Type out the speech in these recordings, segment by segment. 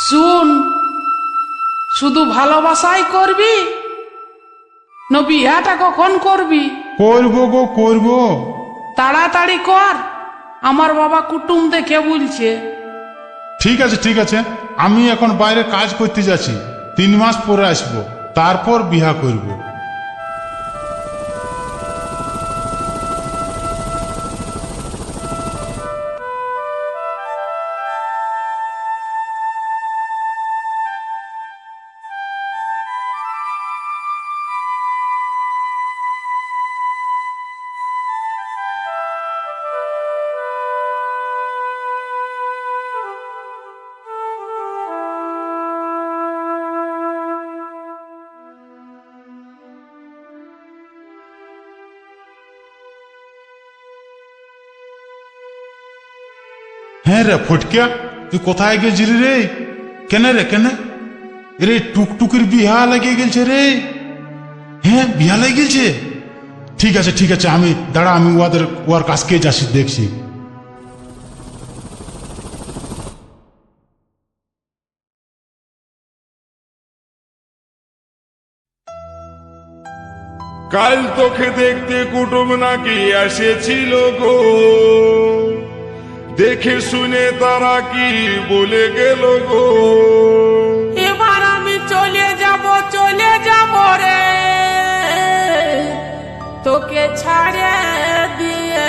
শুন, শুধু ভালোবাসাই করবি না বিয়াটা কখন করবি? করবো গো করবো। তাড়াতাড়ি কর, আমার বাবা কুটুম দেখে বলছে। ঠিক আছে ঠিক আছে, আমি এখন বাইরে কাজ করতে যাচ্ছি, 3 মাস পরে আসবো, তারপর বিয়া করব। হ্যাঁ রে ফটকিয়া, তুই কোথায় গেছিলি রে? কেন রে কেন রে? টুকটুকির বিহা লাগিয়ে গেছে রে। হ্যাঁ বিহা লাগিয়ে গেছে। ঠিক আছে ঠিক আছে, আমি দাঁড়া, আমি ওর কাছকে যাচ্ছি, দেখছি। কাল তোকে দেখতে কুটুম নাকি এসেছিল গো, দেখে শুনে তারা কি বলে গেল গো। এবার আমি চলে যাব রে, তোকে ছাড়ে দিয়ে।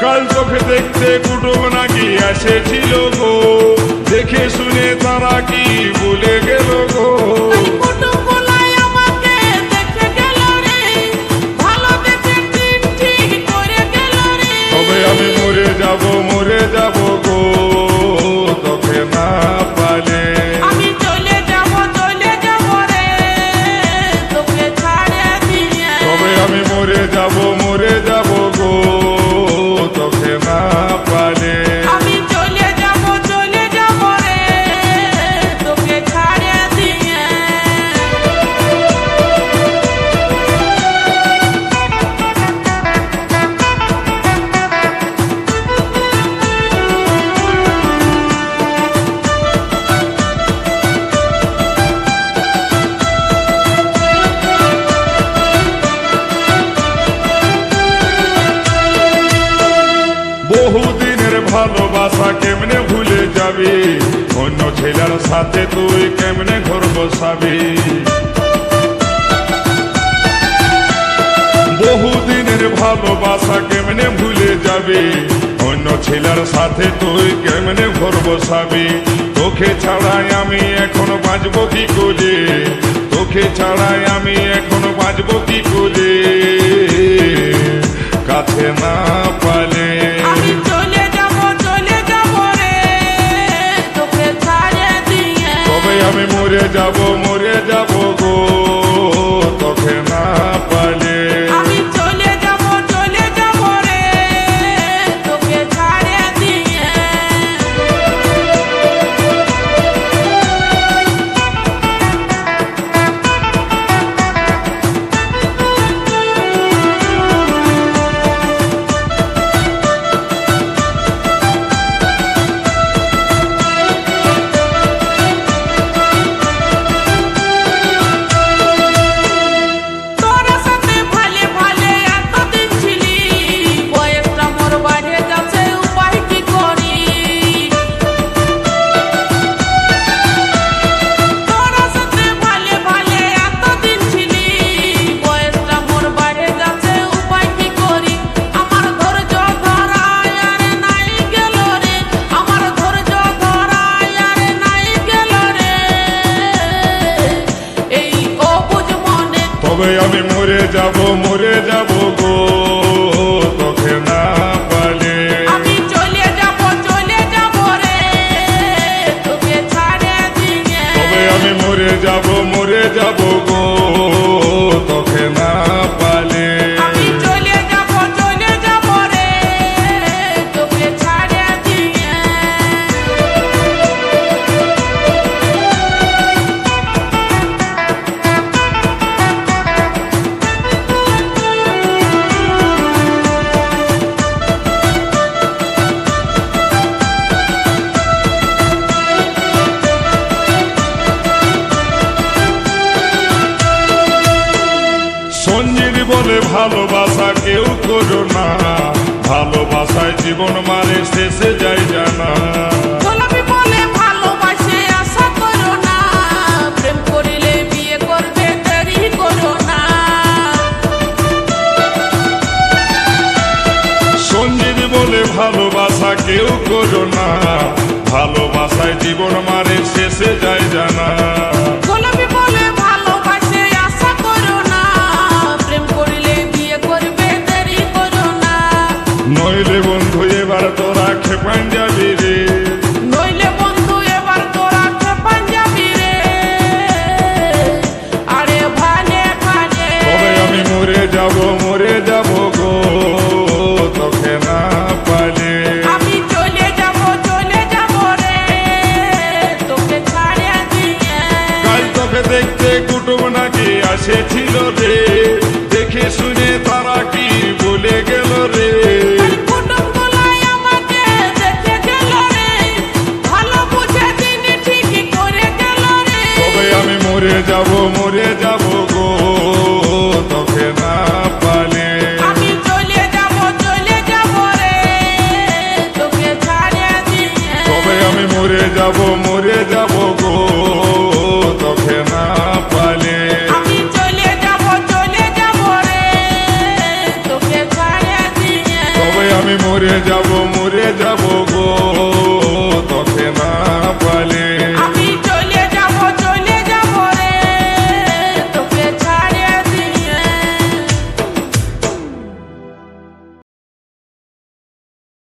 কাল তোকে দেখতে কুটুম নাকি এসেছিল গো, দেখে শুনে তারা কি বলে গেল গো। কুটুম বলাই আমাকে দেখে গেল রে, ভালো দেখে ঠিক করে গেল রে। তবে আমি মরে যাব গো, তোকে না পালে। আমি চলে যাব রে, তোকে ছাড়ে দিয়ে। তবে আমি মরে যাব গো, তোকে না পালে। আমি চলে যাব রে, তোকে ছাড়ে দিয়ে। বহুদিনের ভালোবাসা কেমনে ভুলে যাবি, অন্য ছেলের সাথে তুই কেমনে ঘর বসাবি। বহুদিনের ভালোবাসা কেমনে ভুলে যাবি, অন্য ছেলের সাথে তুই কেমনে ঘর বসাবি। তোকে ছাড়াই আমি এখন বাঁচবো কি করে, তোকে ছাড়াই আমি এখন বাঁচবো কি করে, কাছে না পালে। আমি চলে যাব রে, তোকে ছাড়ে দিয়ে। তবে আমি মরে যাব গো, তোকে না পালে। আমি চলে যাব রে, তোকে ছাড়ে দিয়ে। তোরা সাথে ভালে ভালে এতদিন ছিলি, বয়সটা মোর বাড়ে যাচ্ছে, উপায় কি করি? তোরা সাথে ভালে ভালে এতদিন ছিলি, বয়সটা মোর বাড়ে যাচ্ছে, উপায় কি করি? আমার ধৈর্য ধরায় আরে নাই গেল রে, আমার ধৈর্য ধরায় আরে নাই গেল রে, এই অবুঝ মনে। তবে আমি মরে যাব গো, তোকে না পালে। আমি চলে যাব রে, বলে ভালোবাসা কেউ করো না, ভালোবাসায় জীবন মানে শেষে যায় জানা। গোলাপি বলে ভালোবাসে আশা করো না, প্রেম করিলে বিয়ে করবে দেরি করো না। সঞ্জিত বলে ভালোবাসা কেউ করো না, ভালোবাসায় জীবন মানে শেষে যায় জানা। গোলাপি বলে ভালোবাসে আশা করো না, প্রেম করিলে বিয়ে করবে দেরি করো না। নইলে বন্ধু এবার তোরা খেপান যাবি রে, নইলে বন্ধু এবার তোরা খেপান যাবি রে। আরে ভালে ভালে তবে আমি মরে যাব গো তোকে না পালে। আমি চলে যাব রে, তোকে ছাড়িয়ে দিয়ে। কাল তোকে দেখতে কুটুম নাকি আসেছিল রে, দেখে শুনে তারা কি বলে গেল রে। কুটুমগুলাই আমাকে দেখে গেল রে, ভালো বুঝে দিনে ঠিকই করে গেল রে। তবে আমি মরে যাব গো তোকে না পালে। আমি চলে যাব রে, তোকে ছাড়িয়ে দিয়ে। তবে আমি মরে যাব গো তোকে না পালে। আমি চলে যাব রে, তোকে ছাড়িয়ে দিয়ে। তবে আমি মরে যাব